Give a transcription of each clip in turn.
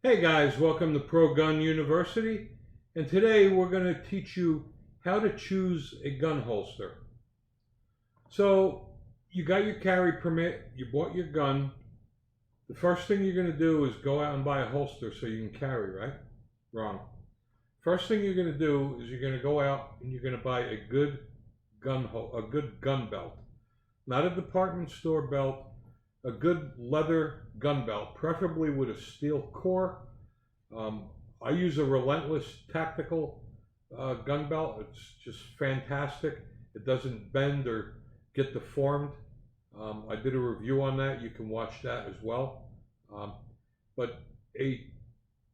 Hey guys, welcome to Pro Gun University, and today we're going to teach you how to choose a gun holster. So, you got your carry permit, you bought your gun. The first thing you're going to do is go out and buy a holster so you can carry, right? Wrong. First thing you're going to do is you're going to go out and you're going to buy a good gun belt. Not a department store belt, a good leather gun belt, preferably with a steel core. I use a Relentless Tactical gun belt. It's just fantastic. It doesn't bend or get deformed. I did a review on that. You can watch that as well. But a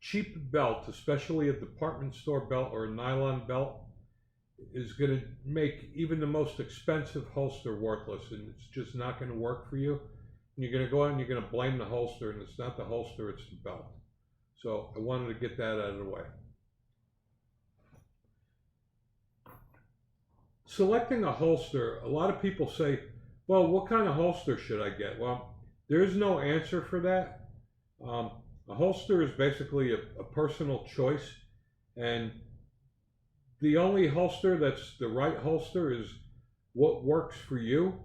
cheap belt, especially a department store belt or a nylon belt, is going to make even the most expensive holster worthless, and it's just not going to work for you. And you're going to go out and you're going to blame the holster, and it's not the holster, it's the belt. So I wanted to get that out of the way. Selecting a holster, a lot of people say, well, what kind of holster should I get? Well, there is no answer for that. A holster is basically a personal choice, and the only holster that's the right holster is what works for you.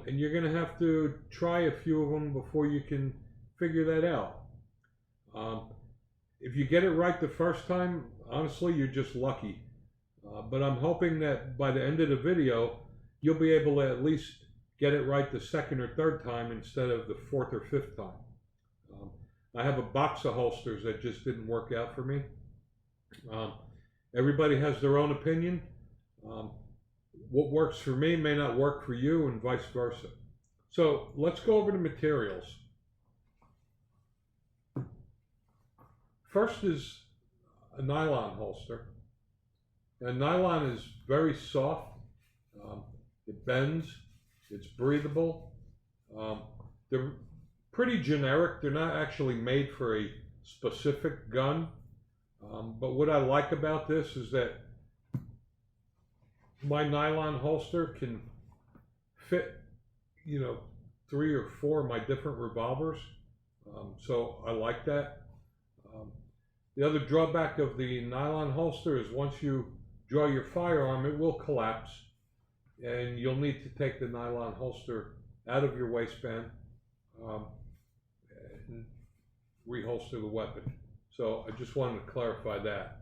And you're going to have to try a few of them before you can figure that out. If you get it right the first time, honestly, you're just lucky. But I'm hoping that by the end of the video, you'll be able to at least get it right the second or third time instead of the fourth or fifth time. I have a box of holsters that just didn't work out for me. Everybody has their own opinion. What works for me may not work for you, and vice versa. So let's go over the materials. First is a nylon holster. And nylon is very soft. It bends. It's breathable. They're pretty generic. They're not actually made for a specific gun. But what I like about this is that my nylon holster can fit, 3 or 4 of my different revolvers. So I like that. The other drawback of the nylon holster is once you draw your firearm, it will collapse, and you'll need to take the nylon holster out of your waistband and reholster the weapon. So I just wanted to clarify that.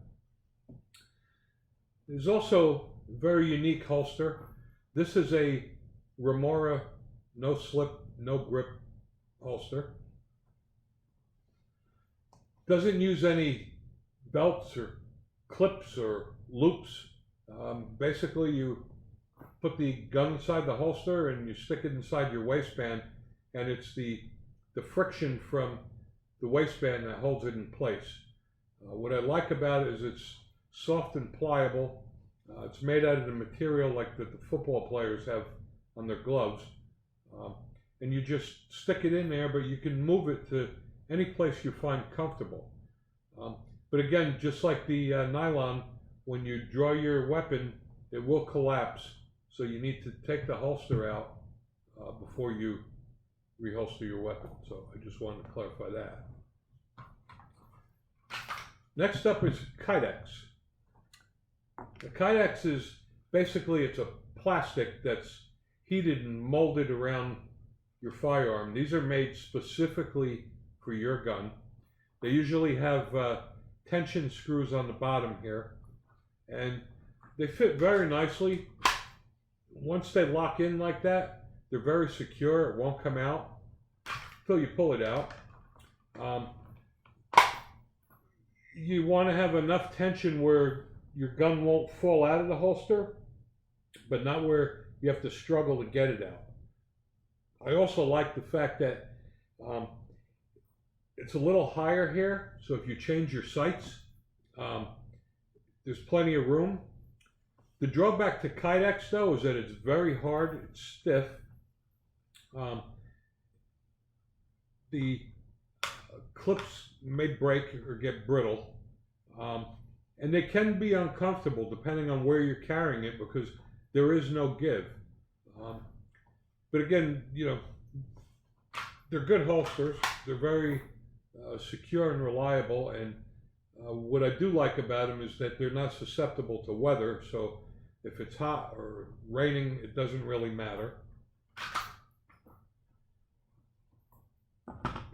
There's also a very unique holster. This is a Remora no slip, no grip holster. Doesn't use any belts or clips or loops. Basically, you put the gun inside the holster and you stick it inside your waistband, and it's the friction from the waistband that holds it in place. What I like about it is it's soft and pliable. It's made out of the material like that the football players have on their gloves. And you just stick it in there, but you can move it to any place you find comfortable. But again, just like the nylon, when you draw your weapon, it will collapse. So you need to take the holster out before you reholster your weapon. So I just wanted to clarify that. Next up is Kydex. The Kydex is basically, it's a plastic that's heated and molded around your firearm. These are made specifically for your gun. They usually have tension screws on the bottom here, and they fit very nicely. Once they lock in like that, they're very secure. It won't come out until you pull it out. You want to have enough tension where your gun won't fall out of the holster, but not where you have to struggle to get it out. I also like the fact that it's a little higher here, so if you change your sights, there's plenty of room. The drawback to Kydex, though, is that it's very hard, it's stiff. The clips may break or get brittle, and they can be uncomfortable depending on where you're carrying it because there is no give. But again, they're good holsters. They're very secure and reliable. And what I do like about them is that they're not susceptible to weather. So if it's hot or raining, it doesn't really matter.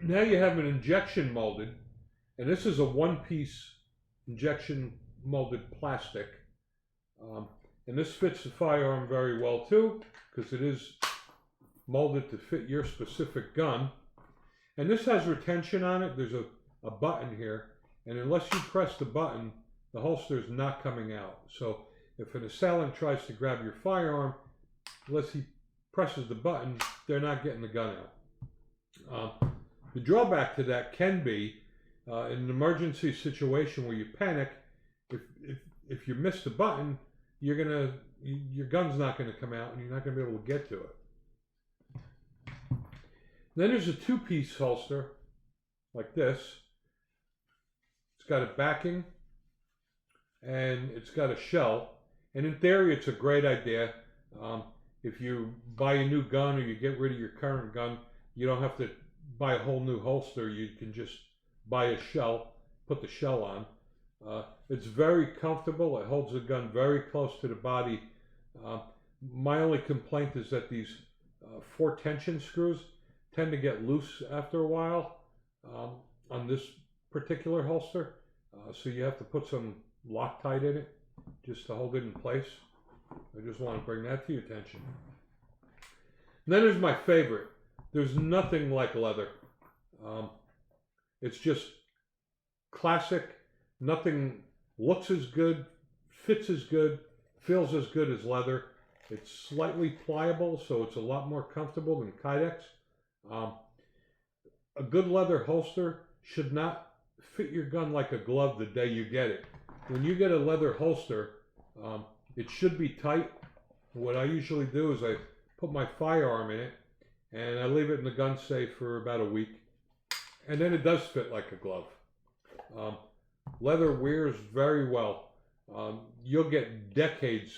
Now you have an injection molded, and this is a one-piece injection molded plastic. And this fits the firearm very well too, because it is molded to fit your specific gun. And this has retention on it. There's a button here, and unless you press the button, the holster is not coming out. So if an assailant tries to grab your firearm, unless he presses the button, they're not getting the gun out. The drawback to that can be, in an emergency situation where you panic, if you miss the button, your gun's not going to come out and you're not going to be able to get to it. Then there's a two-piece holster like this. It's got a backing and it's got a shell. And in theory, it's a great idea. If you buy a new gun or you get rid of your current gun, you don't have to buy a whole new holster. You can just buy a shell, put the shell on. It's very comfortable. It holds the gun very close to the body. My only complaint is that these 4 tension screws tend to get loose after a while on this particular holster. So you have to put some Loctite in it just to hold it in place. I just want to bring that to your attention. And then there's my favorite. There's nothing like leather. It's just classic. Nothing looks as good, fits as good, feels as good as leather. It's slightly pliable, so it's a lot more comfortable than Kydex. A good leather holster should not fit your gun like a glove the day you get it. When you get a leather holster, it should be tight. What I usually do is I put my firearm in it and I leave it in the gun safe for about a week, and then it does fit like a glove. Leather wears very well. You'll get decades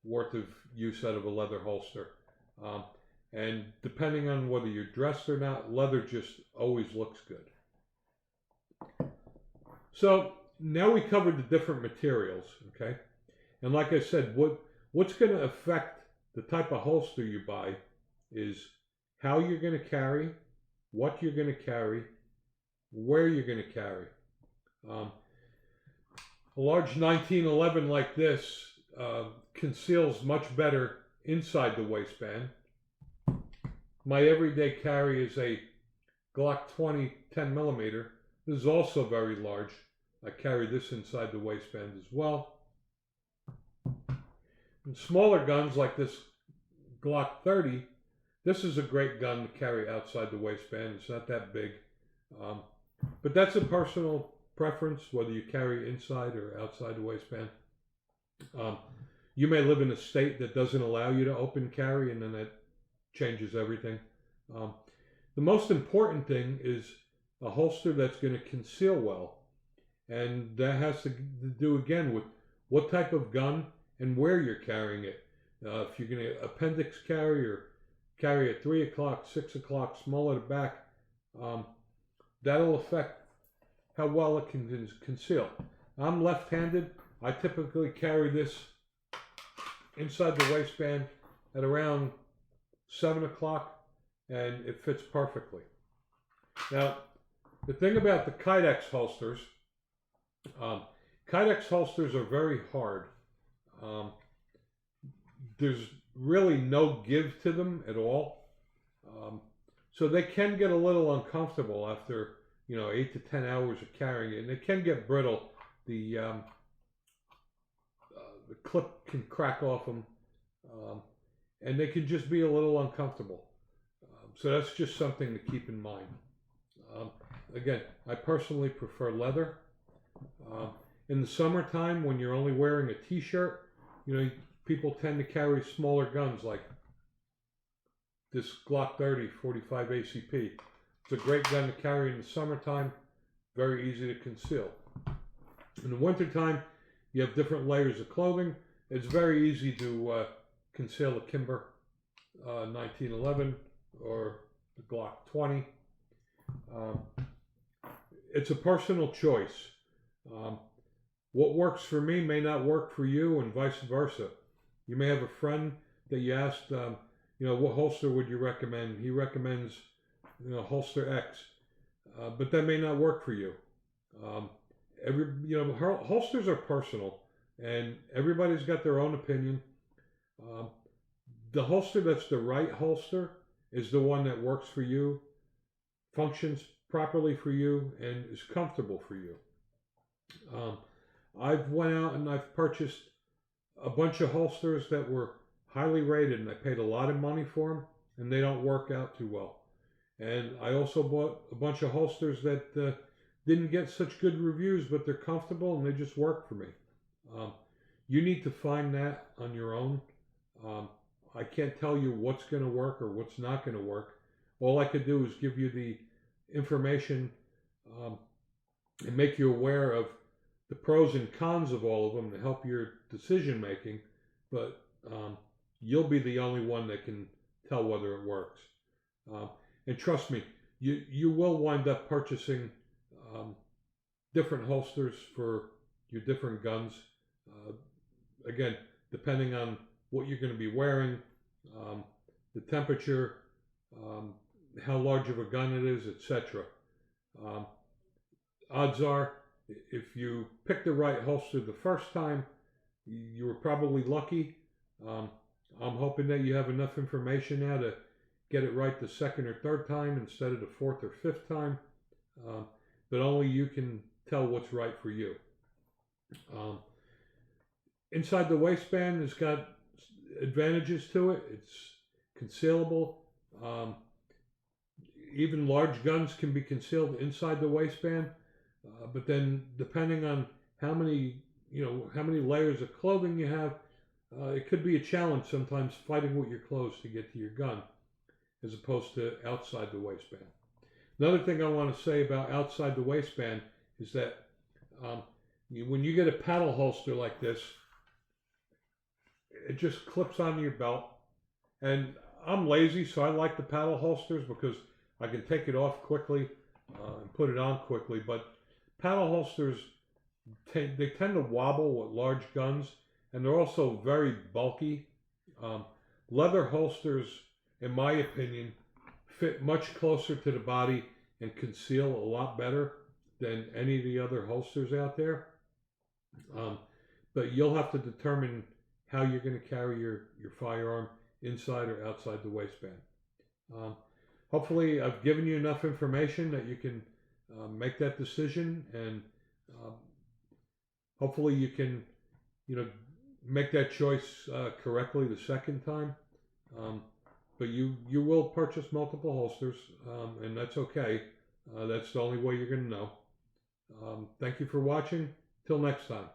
worth of use out of a leather holster. And depending on whether you're dressed or not, leather just always looks good. So now we covered the different materials, okay? And like I said, what's going to affect the type of holster you buy is how you're going to carry, what you're going to carry, where you're going to carry. A large 1911 like this conceals much better inside the waistband. My everyday carry is a Glock 20 10mm. This is also very large. I carry this inside the waistband as well. And smaller guns like this Glock 30, this is a great gun to carry outside the waistband. It's not that big. But that's a personal preference, whether you carry inside or outside the waistband. You may live in a state that doesn't allow you to open carry, and then that changes everything. The most important thing is a holster that's going to conceal well. And that has to do, again, with what type of gun and where you're carrying it. If you're going to appendix carry or carry at 3 o'clock, 6 o'clock, small at the back, that'll affect how well it can conceal. I'm left-handed. I typically carry this inside the waistband at around 7 o'clock, and it fits perfectly. Now, the thing about the Kydex holsters, Kydex holsters are very hard. There's really no give to them at all. So they can get a little uncomfortable after 8 to 10 hours of carrying it, and they can get brittle. The clip can crack off them, and they can just be a little uncomfortable. So that's just something to keep in mind. Again, I personally prefer leather. In the summertime, when you're only wearing a t-shirt, people tend to carry smaller guns like this Glock 30 45 ACP. It's a great gun to carry in the summertime, very easy to conceal. In the wintertime, you have different layers of clothing. It's very easy to conceal a Kimber 1911 or the Glock 20. it's a personal choice. Um, what works for me may not work for you, and vice versa. You may have a friend that you asked, what holster would you recommend? He recommends, holster X, but that may not work for you. Um, holsters are personal, and everybody's got their own opinion. Um, the holster that's the right holster is the one that works for you, functions properly for you, and is comfortable for you. I've went out and I've purchased a bunch of holsters that were highly rated, and I paid a lot of money for them, and they don't work out too well. And I also bought a bunch of holsters that didn't get such good reviews, but they're comfortable and they just work for me. You need to find that on your own. I can't tell you what's going to work or what's not going to work. All I could do is give you the information and make you aware of the pros and cons of all of them to help your decision making, but you'll be the only one that can tell whether it works. And trust me, you will wind up purchasing different holsters for your different guns. Again, depending on what you're going to be wearing, the temperature, how large of a gun it is, etc. Odds are, if you pick the right holster the first time, you were probably lucky. I'm hoping that you have enough information now to get it right the second or third time instead of the fourth or fifth time. But only you can tell what's right for you. Inside the waistband has got advantages to it. It's concealable. Even large guns can be concealed inside the waistband. But then, depending on how many layers of clothing you have, it could be a challenge sometimes fighting with your clothes to get to your gun, as opposed to outside the waistband. Another thing I want to say about outside the waistband is that when you get a paddle holster like this, it just clips onto your belt. And I'm lazy, so I like the paddle holsters because I can take it off quickly and put it on quickly. But paddle holsters, they tend to wobble with large guns, and they're also very bulky. Leather holsters, in my opinion, fit much closer to the body and conceal a lot better than any of the other holsters out there. But you'll have to determine how you're going to carry your firearm inside or outside the waistband. Hopefully I've given you enough information that you can make that decision, and hopefully you can make that choice correctly the second time. But you will purchase multiple holsters, and that's okay. That's the only way you're going to know. Thank you for watching. Till next time.